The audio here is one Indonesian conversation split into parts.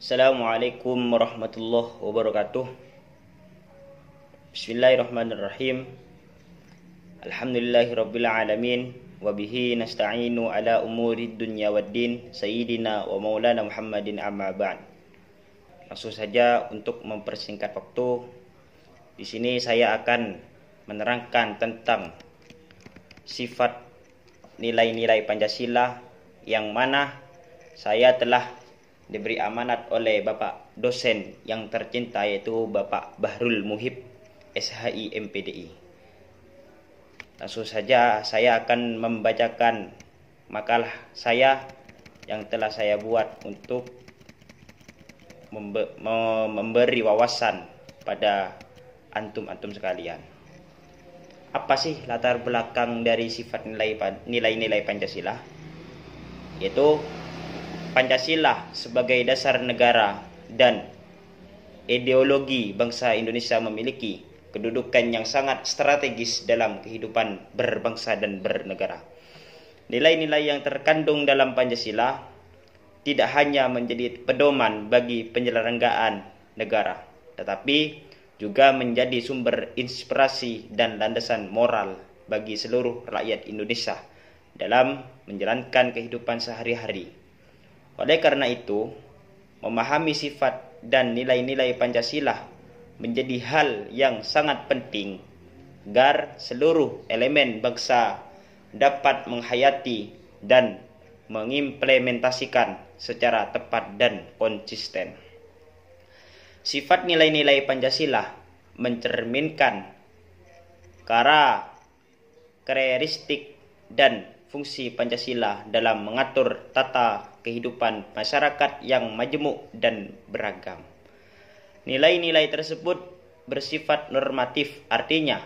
Assalamualaikum warahmatullahi wabarakatuh. Bismillahirrahmanirrahim. Alhamdulillahirabbil alamin wa bihi nasta'inu ala umuri dunya waddin sayyidina wa maulana Muhammadin amma ba'd. Langsung saja untuk mempersingkat waktu, di sini saya akan menerangkan tentang sifat nilai-nilai Pancasila yang mana saya telah diberi amanat oleh Bapak dosen yang tercinta, yaitu Bapak Bahrul Muhib SHI MPDI. Langsung saja saya akan membacakan makalah saya yang telah saya buat untuk memberi wawasan pada antum-antum sekalian. Apa sih latar belakang dari sifat nilai-nilai Pancasila? Yaitu Pancasila sebagai dasar negara dan ideologi bangsa Indonesia memiliki kedudukan yang sangat strategis dalam kehidupan berbangsa dan bernegara. Nilai-nilai yang terkandung dalam Pancasila tidak hanya menjadi pedoman bagi penyelenggaraan negara, tetapi juga menjadi sumber inspirasi dan landasan moral bagi seluruh rakyat Indonesia dalam menjalankan kehidupan sehari-hari. Oleh karena itu, memahami sifat dan nilai-nilai Pancasila menjadi hal yang sangat penting agar seluruh elemen bangsa dapat menghayati dan mengimplementasikan secara tepat dan konsisten. Sifat nilai-nilai Pancasila mencerminkan karakteristik dan fungsi Pancasila dalam mengatur tata kehidupan masyarakat yang majemuk dan beragam. Nilai-nilai tersebut bersifat normatif, artinya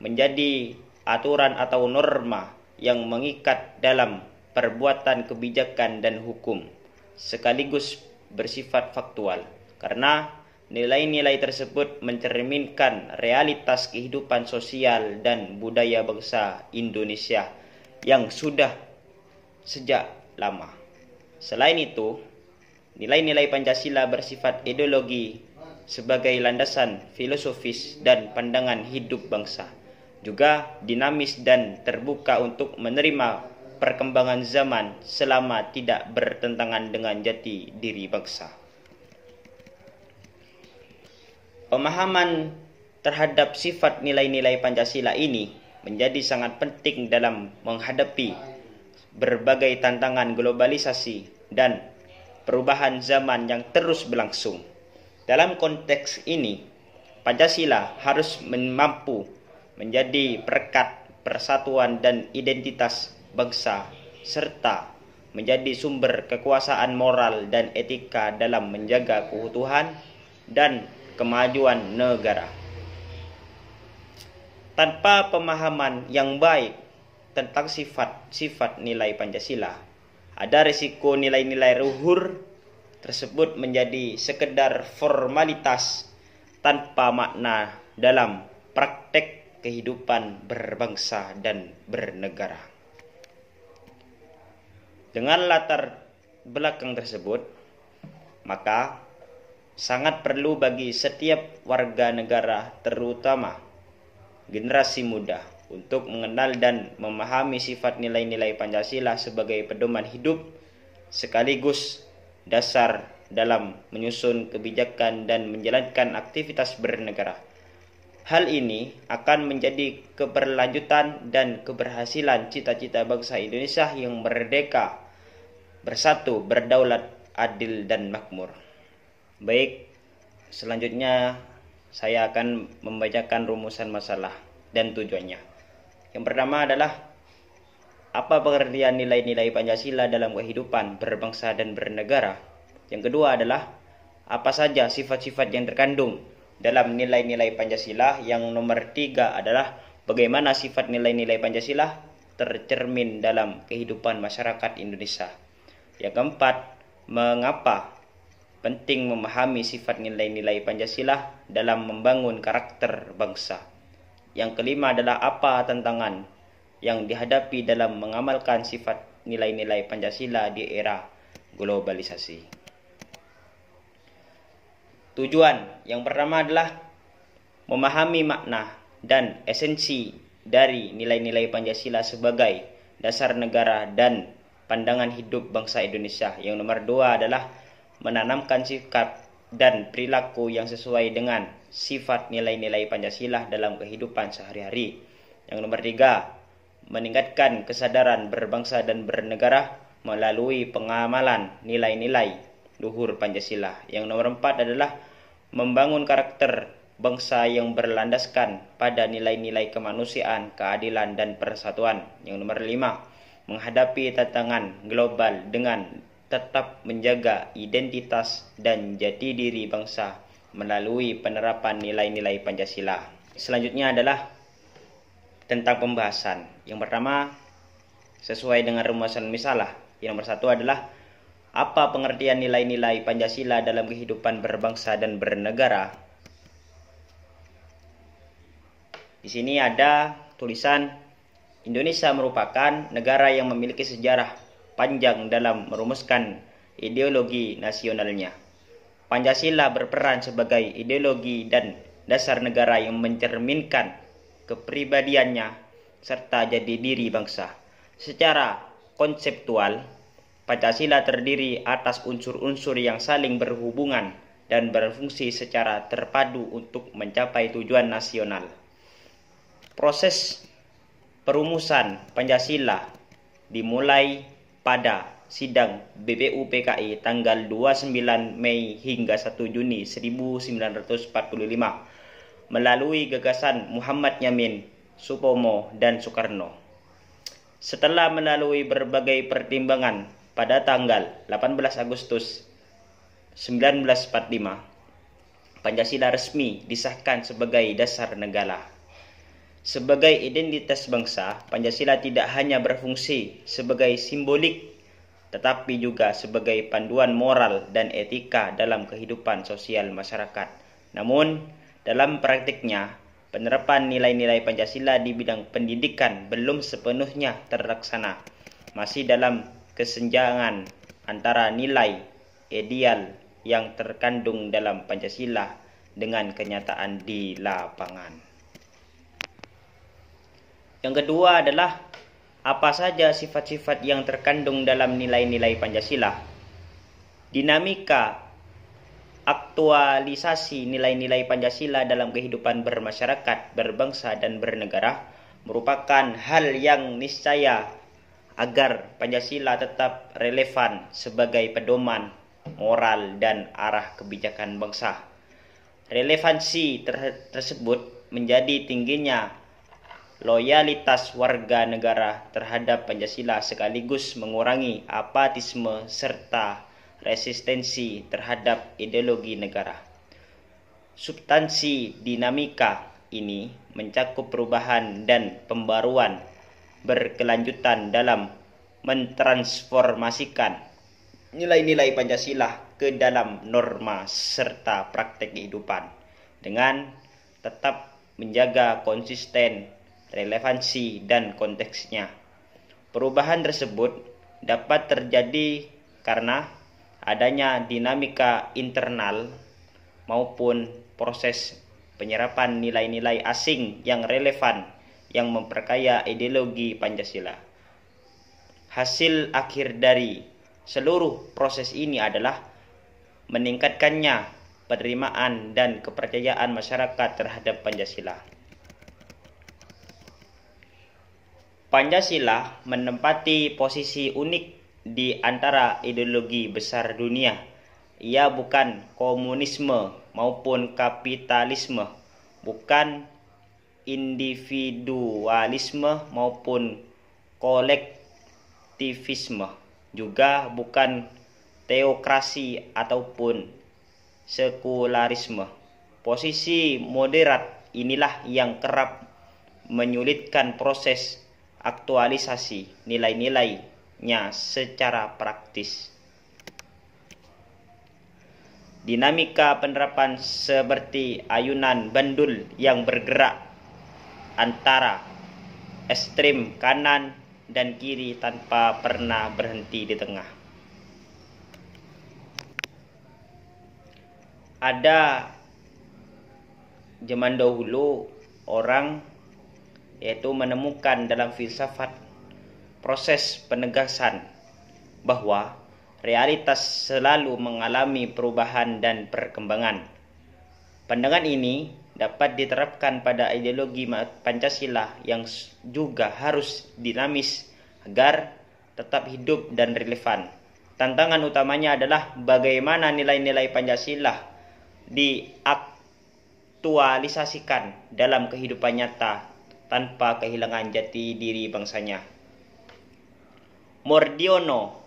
menjadi aturan atau norma yang mengikat dalam perbuatan, kebijakan, dan hukum, sekaligus bersifat faktual, karena nilai-nilai tersebut mencerminkan realitas kehidupan sosial dan budaya bangsa Indonesia yang sudah sejak lama. Selain itu, nilai-nilai Pancasila bersifat ideologi sebagai landasan filosofis dan pandangan hidup bangsa, juga dinamis dan terbuka untuk menerima perkembangan zaman selama tidak bertentangan dengan jati diri bangsa. Pemahaman terhadap sifat nilai-nilai Pancasila ini menjadi sangat penting dalam menghadapi berbagai tantangan globalisasi dan perubahan zaman yang terus berlangsung. Dalam konteks ini, Pancasila harus mampu menjadi perekat persatuan dan identitas bangsa, serta menjadi sumber kekuasaan moral dan etika dalam menjaga keutuhan dan kemajuan negara. Tanpa pemahaman yang baik tentang sifat-sifat nilai Pancasila, ada risiko nilai-nilai luhur tersebut menjadi sekedar formalitas tanpa makna dalam praktek kehidupan berbangsa dan bernegara. Dengan latar belakang tersebut, maka sangat perlu bagi setiap warga negara, terutama generasi muda, untuk mengenal dan memahami sifat nilai-nilai Pancasila sebagai pedoman hidup sekaligus dasar dalam menyusun kebijakan dan menjalankan aktivitas bernegara. Hal ini akan menjadi keberlanjutan dan keberhasilan cita-cita bangsa Indonesia yang merdeka, bersatu, berdaulat, adil, dan makmur. Baik, selanjutnya saya akan membacakan rumusan masalah dan tujuannya. Yang pertama adalah apa pengertian nilai-nilai Pancasila dalam kehidupan berbangsa dan bernegara. Yang kedua adalah apa saja sifat-sifat yang terkandung dalam nilai-nilai Pancasila. Yang nomor 3 adalah bagaimana sifat nilai-nilai Pancasila tercermin dalam kehidupan masyarakat Indonesia. Yang keempat, mengapa penting memahami sifat nilai-nilai Pancasila dalam membangun karakter bangsa. Yang kelima adalah apa tantangan yang dihadapi dalam mengamalkan sifat nilai-nilai Pancasila di era globalisasi. Tujuan yang pertama adalah memahami makna dan esensi dari nilai-nilai Pancasila sebagai dasar negara dan pandangan hidup bangsa Indonesia. Yang nomor dua adalah menanamkan sikap dan perilaku yang sesuai dengan sifat nilai-nilai Pancasila dalam kehidupan sehari-hari. Yang nomor tiga, meningkatkan kesadaran berbangsa dan bernegara melalui pengamalan nilai-nilai luhur Pancasila. Yang nomor empat adalah membangun karakter bangsa yang berlandaskan pada nilai-nilai kemanusiaan, keadilan, dan persatuan. Yang nomor lima, menghadapi tantangan global dengan tetap menjaga identitas dan jati diri bangsa melalui penerapan nilai-nilai Pancasila. Selanjutnya adalah tentang pembahasan. Yang pertama, sesuai dengan rumusan misalah. Yang nomor satu adalah apa pengertian nilai-nilai Pancasila dalam kehidupan berbangsa dan bernegara. Di sini ada tulisan, Indonesia merupakan negara yang memiliki sejarah panjang dalam merumuskan ideologi nasionalnya. Pancasila berperan sebagai ideologi dan dasar negara yang mencerminkan kepribadiannya serta jati diri bangsa. Secara konseptual, Pancasila terdiri atas unsur-unsur yang saling berhubungan dan berfungsi secara terpadu untuk mencapai tujuan nasional. Proses perumusan Pancasila dimulai pada sidang BPUPKI tanggal 29 Mei hingga 1 Juni 1945 melalui gagasan Muhammad Yamin, Supomo, dan Soekarno. Setelah melalui berbagai pertimbangan, pada tanggal 18 Agustus 1945, Pancasila resmi disahkan sebagai dasar negara. Sebagai identitas bangsa, Pancasila tidak hanya berfungsi sebagai simbolik, tetapi juga sebagai panduan moral dan etika dalam kehidupan sosial masyarakat. Namun, dalam praktiknya, penerapan nilai-nilai Pancasila di bidang pendidikan belum sepenuhnya terlaksana. Masih dalam kesenjangan antara nilai ideal yang terkandung dalam Pancasila dengan kenyataan di lapangan. Yang kedua adalah apa saja sifat-sifat yang terkandung dalam nilai-nilai Pancasila. Dinamika aktualisasi nilai-nilai Pancasila dalam kehidupan bermasyarakat, berbangsa, dan bernegara merupakan hal yang niscaya agar Pancasila tetap relevan sebagai pedoman moral dan arah kebijakan bangsa. Relevansi tersebut menjadi tingginya loyalitas warga negara terhadap Pancasila sekaligus mengurangi apatisme serta resistensi terhadap ideologi negara. Substansi dinamika ini mencakup perubahan dan pembaruan berkelanjutan dalam mentransformasikan nilai-nilai Pancasila ke dalam norma serta praktek kehidupan dengan tetap menjaga konsisten, relevansi, dan konteksnya. Perubahan tersebut dapat terjadi karena adanya dinamika internal maupun proses penyerapan nilai-nilai asing yang relevan yang memperkaya ideologi Pancasila. Hasil akhir dari seluruh proses ini adalah meningkatkannya penerimaan dan kepercayaan masyarakat terhadap Pancasila. Pancasila menempati posisi unik di antara ideologi besar dunia. Ia bukan komunisme maupun kapitalisme, bukan individualisme maupun kolektivisme, juga bukan teokrasi ataupun sekularisme. Posisi moderat inilah yang kerap menyulitkan proses aktualisasi nilai-nilainya secara praktis. Dinamika penerapan seperti ayunan bandul yang bergerak antara ekstrem kanan dan kiri tanpa pernah berhenti di tengah. ada zaman dahulu orang yaitu menemukan dalam filsafat proses penegasan bahwa realitas selalu mengalami perubahan dan perkembangan. Pandangan ini dapat diterapkan pada ideologi Pancasila yang juga harus dinamis agar tetap hidup dan relevan. Tantangan utamanya adalah bagaimana nilai-nilai Pancasila diaktualisasikan dalam kehidupan nyata tanpa kehilangan jati diri bangsanya. Mordiono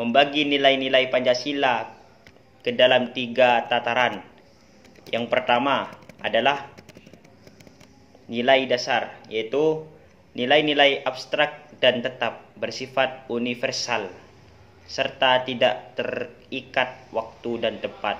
membagi nilai-nilai Pancasila ke dalam 3 tataran. Yang pertama adalah nilai dasar, yaitu nilai-nilai abstrak dan tetap bersifat universal serta tidak terikat waktu dan tempat.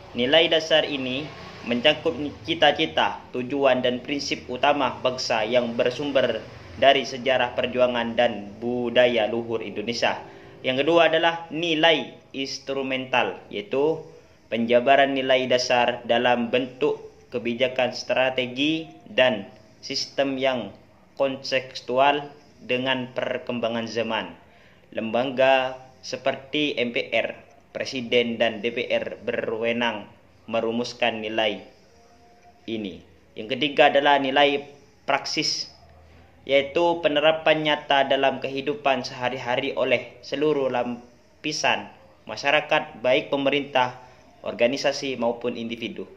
Nilai dasar ini mencakup cita-cita, tujuan dan prinsip utama bangsa yang bersumber dari sejarah perjuangan dan budaya luhur Indonesia. Yang kedua adalah nilai instrumental, yaitu penjabaran nilai dasar dalam bentuk kebijakan strategi dan sistem yang kontekstual dengan perkembangan zaman. Lembaga seperti MPR, Presiden dan DPR berwenang merumuskan nilai ini. Yang ketiga adalah nilai praksis, yaitu penerapan nyata dalam kehidupan sehari-hari oleh seluruh lapisan masyarakat, baik pemerintah, organisasi maupun individu.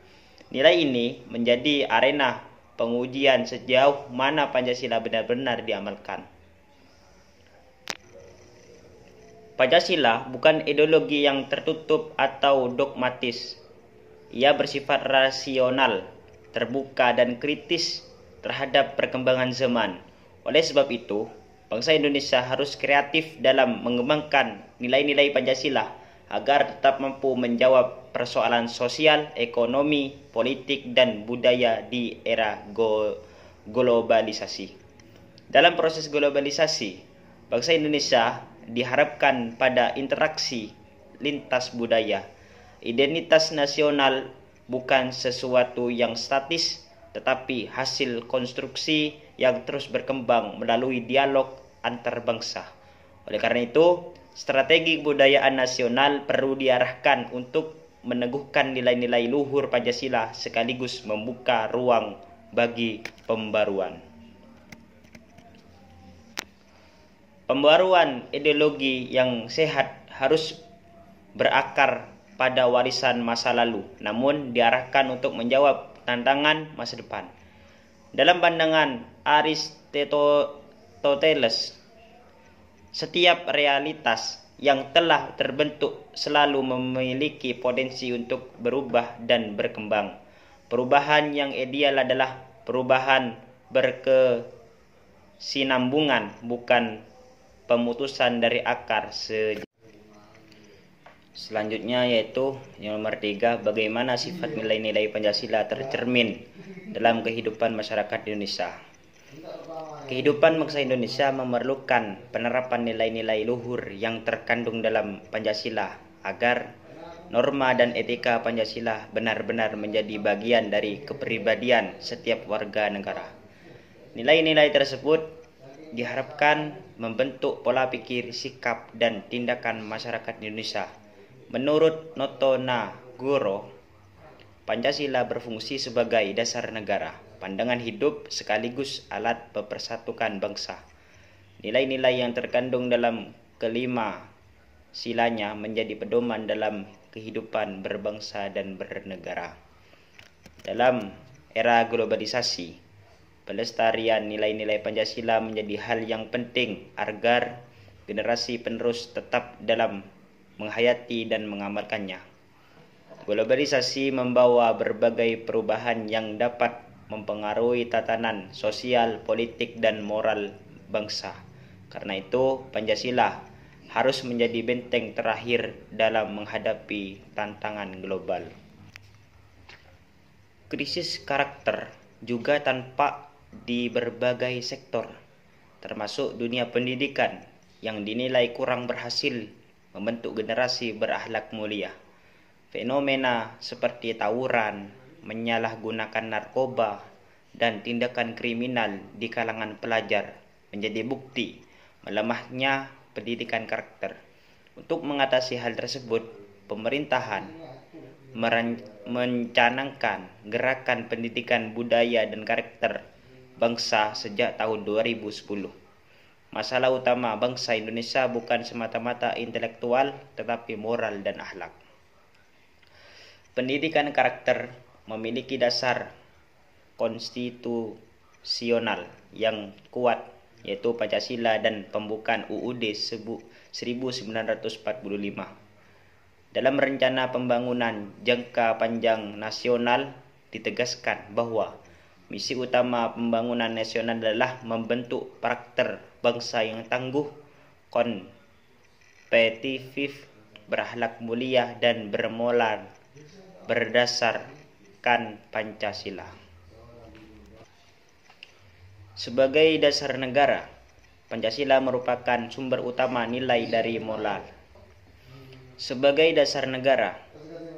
Nilai ini menjadi arena pengujian sejauh mana Pancasila benar-benar diamalkan. Pancasila bukan ideologi yang tertutup atau dogmatis. Ia bersifat rasional, terbuka dan kritis terhadap perkembangan zaman. Oleh sebab itu, bangsa Indonesia harus kreatif dalam mengembangkan nilai-nilai Pancasila agar tetap mampu menjawab persoalan sosial, ekonomi, politik, dan budaya di era globalisasi. Dalam proses globalisasi, bangsa Indonesia diharapkan pada interaksi lintas budaya. Identitas nasional bukan sesuatu yang statis, tetapi hasil konstruksi yang terus berkembang melalui dialog antar bangsa. Oleh karena itu, strategi kebudayaan nasional perlu diarahkan untuk meneguhkan nilai-nilai luhur Pancasila sekaligus membuka ruang bagi pembaruan. Pembaruan ideologi yang sehat harus berakar pada warisan masa lalu, namun diarahkan untuk menjawab tantangan masa depan. Dalam pandangan Aristoteles, setiap realitas yang telah terbentuk selalu memiliki potensi untuk berubah dan berkembang. Perubahan yang ideal adalah perubahan berkesinambungan, bukan pemutusan dari akar saja. Selanjutnya yaitu yang nomor 3, bagaimana sifat nilai-nilai Pancasila tercermin dalam kehidupan masyarakat Indonesia. Kehidupan bangsa Indonesia memerlukan penerapan nilai-nilai luhur yang terkandung dalam Pancasila agar norma dan etika Pancasila benar-benar menjadi bagian dari kepribadian setiap warga negara. Nilai-nilai tersebut diharapkan membentuk pola pikir, sikap, dan tindakan masyarakat Indonesia. Menurut Noto Nagoro, Pancasila berfungsi sebagai dasar negara, pandangan hidup sekaligus alat pemersatukan bangsa. Nilai-nilai yang terkandung dalam kelima silanya menjadi pedoman dalam kehidupan berbangsa dan bernegara. Dalam era globalisasi, pelestarian nilai-nilai Pancasila menjadi hal yang penting agar generasi penerus tetap dalam menghayati dan mengamalkannya. Globalisasi membawa berbagai perubahan yang dapat mempengaruhi tatanan sosial, politik, dan moral bangsa. Karena itu, Pancasila harus menjadi benteng terakhir dalam menghadapi tantangan global. Krisis karakter juga tampak di berbagai sektor, termasuk dunia pendidikan yang dinilai kurang berhasil membentuk generasi berakhlak mulia. Fenomena seperti tawuran, menyalahgunakan narkoba, dan tindakan kriminal di kalangan pelajar menjadi bukti melemahnya pendidikan karakter. Untuk mengatasi hal tersebut, pemerintahan mencanangkan gerakan pendidikan budaya dan karakter bangsa sejak tahun 2010. Masalah utama bangsa Indonesia bukan semata-mata intelektual, tetapi moral dan akhlak. Pendidikan karakter memiliki dasar konstitusional yang kuat, yaitu Pancasila dan pembukaan UUD 1945. Dalam rencana pembangunan jangka panjang nasional ditegaskan bahwa misi utama pembangunan nasional adalah membentuk karakter bangsa yang tangguh, kompetitif, berakhlak mulia, dan bermoral berdasarkan Pancasila. Sebagai dasar negara, Pancasila merupakan sumber utama nilai dari moral. Sebagai dasar negara,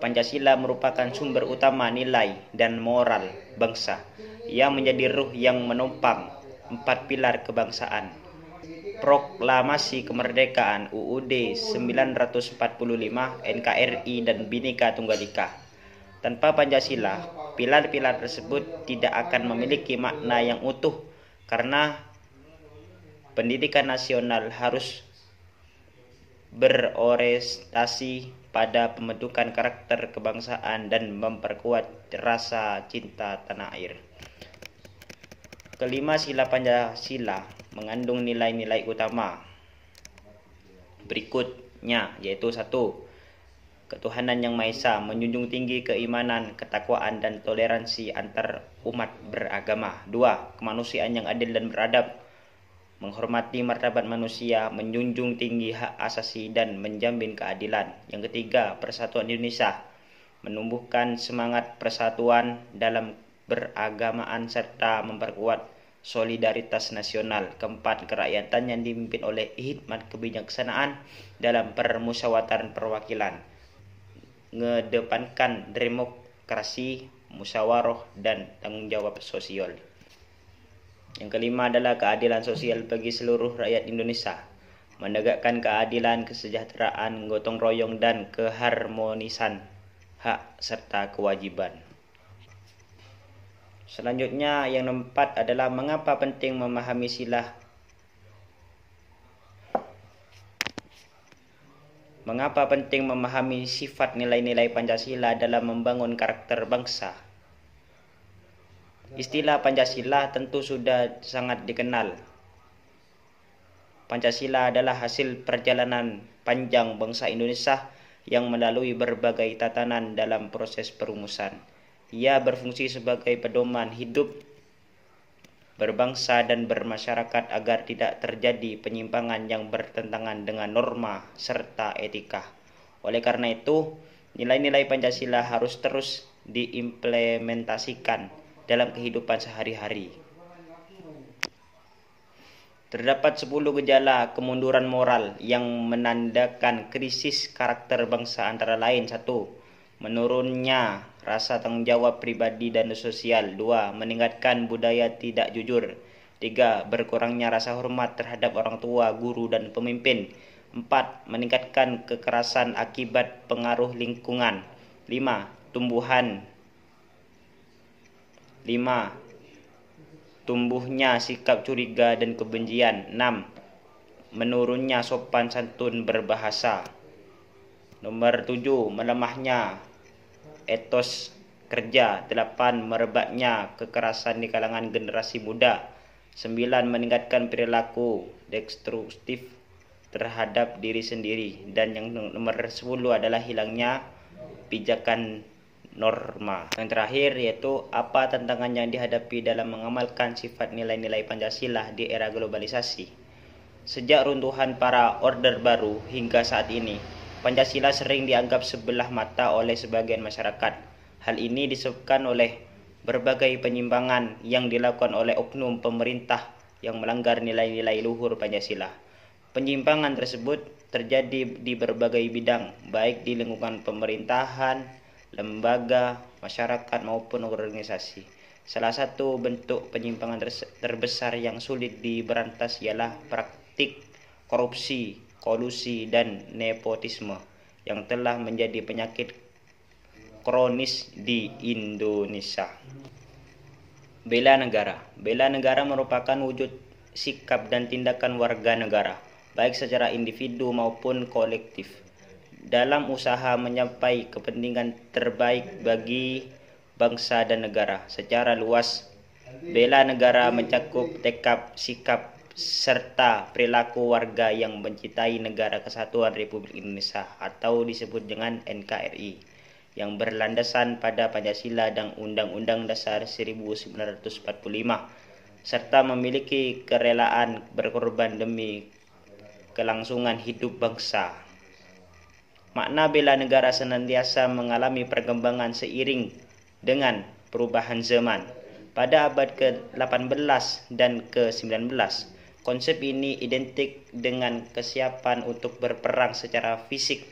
Pancasila merupakan sumber utama nilai dan moral bangsa yang menjadi ruh yang menopang 4 pilar kebangsaan. Proklamasi Kemerdekaan UUD 1945, NKRI, dan Bhinneka Tunggal Ika. Tanpa Pancasila, pilar-pilar tersebut tidak akan memiliki makna yang utuh, karena pendidikan nasional harus berorientasi pada pembentukan karakter kebangsaan dan memperkuat rasa cinta tanah air. Kelima sila Pancasila mengandung nilai-nilai utama berikutnya, yaitu 1. Ketuhanan Yang Maha Esa, menjunjung tinggi keimanan, ketakwaan, dan toleransi antar umat beragama. 2. Kemanusiaan yang adil dan beradab, menghormati martabat manusia, menjunjung tinggi hak asasi, dan menjamin keadilan. Yang ketiga, persatuan Indonesia, menumbuhkan semangat persatuan dalam beragamaan serta memperkuat solidaritas nasional. Keempat, kerakyatan yang dipimpin oleh hikmat kebijaksanaan dalam permusyawaratan perwakilan, mengedepankan demokrasi, musyawarah, dan tanggung jawab sosial. Yang kelima adalah keadilan sosial bagi seluruh rakyat Indonesia, menegakkan keadilan, kesejahteraan, gotong royong, dan keharmonisan hak serta kewajiban. Selanjutnya, yang keempat adalah mengapa penting memahami sifat nilai-nilai Pancasila dalam membangun karakter bangsa. Istilah Pancasila tentu sudah sangat dikenal. Pancasila adalah hasil perjalanan panjang bangsa Indonesia yang melalui berbagai tatanan dalam proses perumusan. Ia berfungsi sebagai pedoman hidup berbangsa dan bermasyarakat agar tidak terjadi penyimpangan yang bertentangan dengan norma serta etika. Oleh karena itu, nilai-nilai Pancasila harus terus diimplementasikan dalam kehidupan sehari-hari. Terdapat 10 gejala kemunduran moral yang menandakan krisis karakter bangsa, antara lain: 1. Menurunnya rasa tanggung jawab pribadi dan sosial. 2. Meningkatkan budaya tidak jujur. 3. Berkurangnya rasa hormat terhadap orang tua, guru, dan pemimpin. 4. Meningkatkan kekerasan akibat pengaruh lingkungan. 5. Tumbuhnya sikap curiga dan kebencian. 6. Menurunnya sopan santun berbahasa. Nomor 7. Melemahnya etos kerja. 8. Merebaknya kekerasan di kalangan generasi muda. 9. Meningkatkan perilaku destruktif terhadap diri sendiri. Dan yang nomor 10 adalah hilangnya pijakan norma. Yang terakhir yaitu apa tantangan yang dihadapi dalam mengamalkan sifat nilai-nilai Pancasila di era globalisasi. Sejak runtuhan para order baru hingga saat ini, Pancasila sering dianggap sebelah mata oleh sebagian masyarakat. Hal ini disebabkan oleh berbagai penyimpangan yang dilakukan oleh oknum pemerintah yang melanggar nilai-nilai luhur Pancasila. Penyimpangan tersebut terjadi di berbagai bidang, baik di lingkungan pemerintahan, lembaga, masyarakat maupun organisasi. Salah satu bentuk penyimpangan terbesar yang sulit diberantas ialah praktik korupsi, kolusi, dan nepotisme yang telah menjadi penyakit kronis di Indonesia. Bela negara. Bela negara merupakan wujud sikap dan tindakan warga negara, baik secara individu maupun kolektif, dalam usaha mencapai kepentingan terbaik bagi bangsa dan negara secara luas. Bela negara mencakup tekad, sikap, serta perilaku warga yang mencintai Negara Kesatuan Republik Indonesia atau disebut dengan NKRI, yang berlandasan pada Pancasila dan Undang-Undang Dasar 1945, serta memiliki kerelaan berkorban demi kelangsungan hidup bangsa. Makna bela negara senantiasa mengalami perkembangan seiring dengan perubahan zaman. Pada abad ke-18 dan ke-19, konsep ini identik dengan kesiapan untuk berperang secara fisik.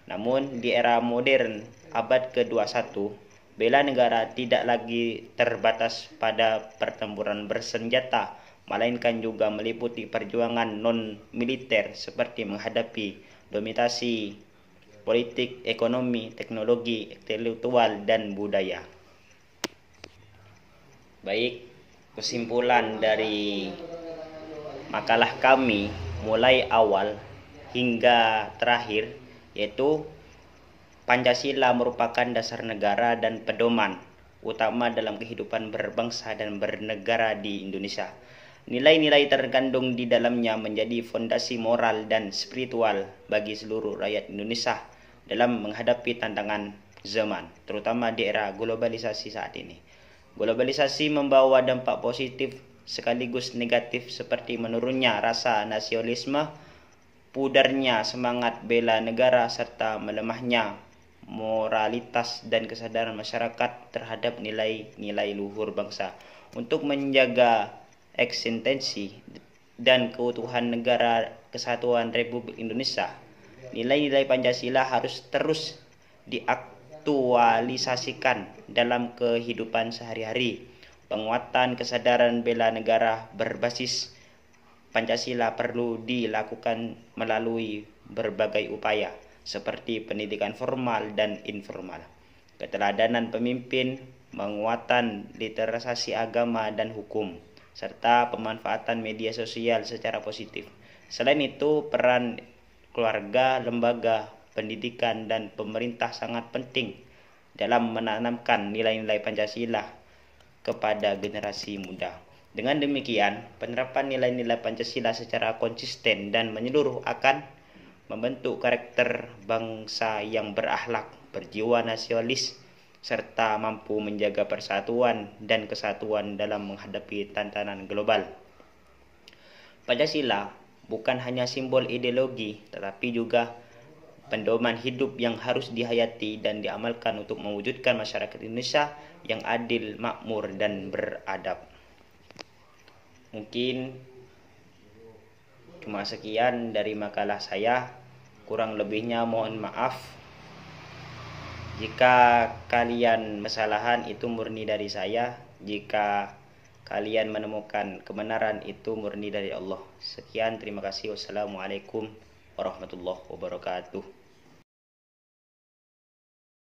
Namun di era modern abad ke-21, bela negara tidak lagi terbatas pada pertempuran bersenjata, melainkan juga meliputi perjuangan non-militer seperti menghadapi dominasi politik, ekonomi, teknologi, intelektual, dan budaya. Baik, kesimpulan dari makalah kami mulai awal hingga terakhir, yaitu Pancasila merupakan dasar negara dan pedoman utama dalam kehidupan berbangsa dan bernegara di Indonesia. Nilai-nilai terkandung di dalamnya menjadi fondasi moral dan spiritual bagi seluruh rakyat Indonesia dalam menghadapi tantangan zaman, terutama di era globalisasi saat ini. Globalisasi membawa dampak positif sekaligus negatif seperti menurunnya rasa nasionalisme, pudarnya semangat bela negara, serta melemahnya moralitas dan kesadaran masyarakat terhadap nilai-nilai luhur bangsa. Untuk menjaga eksistensi dan keutuhan Negara Kesatuan Republik Indonesia, nilai-nilai Pancasila harus terus diaktualisasikan dalam kehidupan sehari-hari. Penguatan kesadaran bela negara berbasis Pancasila perlu dilakukan melalui berbagai upaya seperti pendidikan formal dan informal, keteladanan pemimpin, penguatan literasi agama dan hukum, serta pemanfaatan media sosial secara positif. Selain itu, peran keluarga, lembaga pendidikan, dan pemerintah sangat penting dalam menanamkan nilai-nilai Pancasila kepada generasi muda. Dengan demikian, penerapan nilai-nilai Pancasila secara konsisten dan menyeluruh akan membentuk karakter bangsa yang berakhlak, berjiwa nasionalis, serta mampu menjaga persatuan dan kesatuan dalam menghadapi tantangan global. Pancasila bukan hanya simbol ideologi, tetapi juga pedoman hidup yang harus dihayati dan diamalkan untuk mewujudkan masyarakat Indonesia yang adil, makmur, dan beradab. Mungkin cuma sekian dari makalah saya, kurang lebihnya mohon maaf. Jika kalian kesalahan itu murni dari saya, jika kalian menemukan kebenaran itu murni dari Allah. Sekian, terima kasih. Wassalamualaikum warahmatullahi wabarakatuh.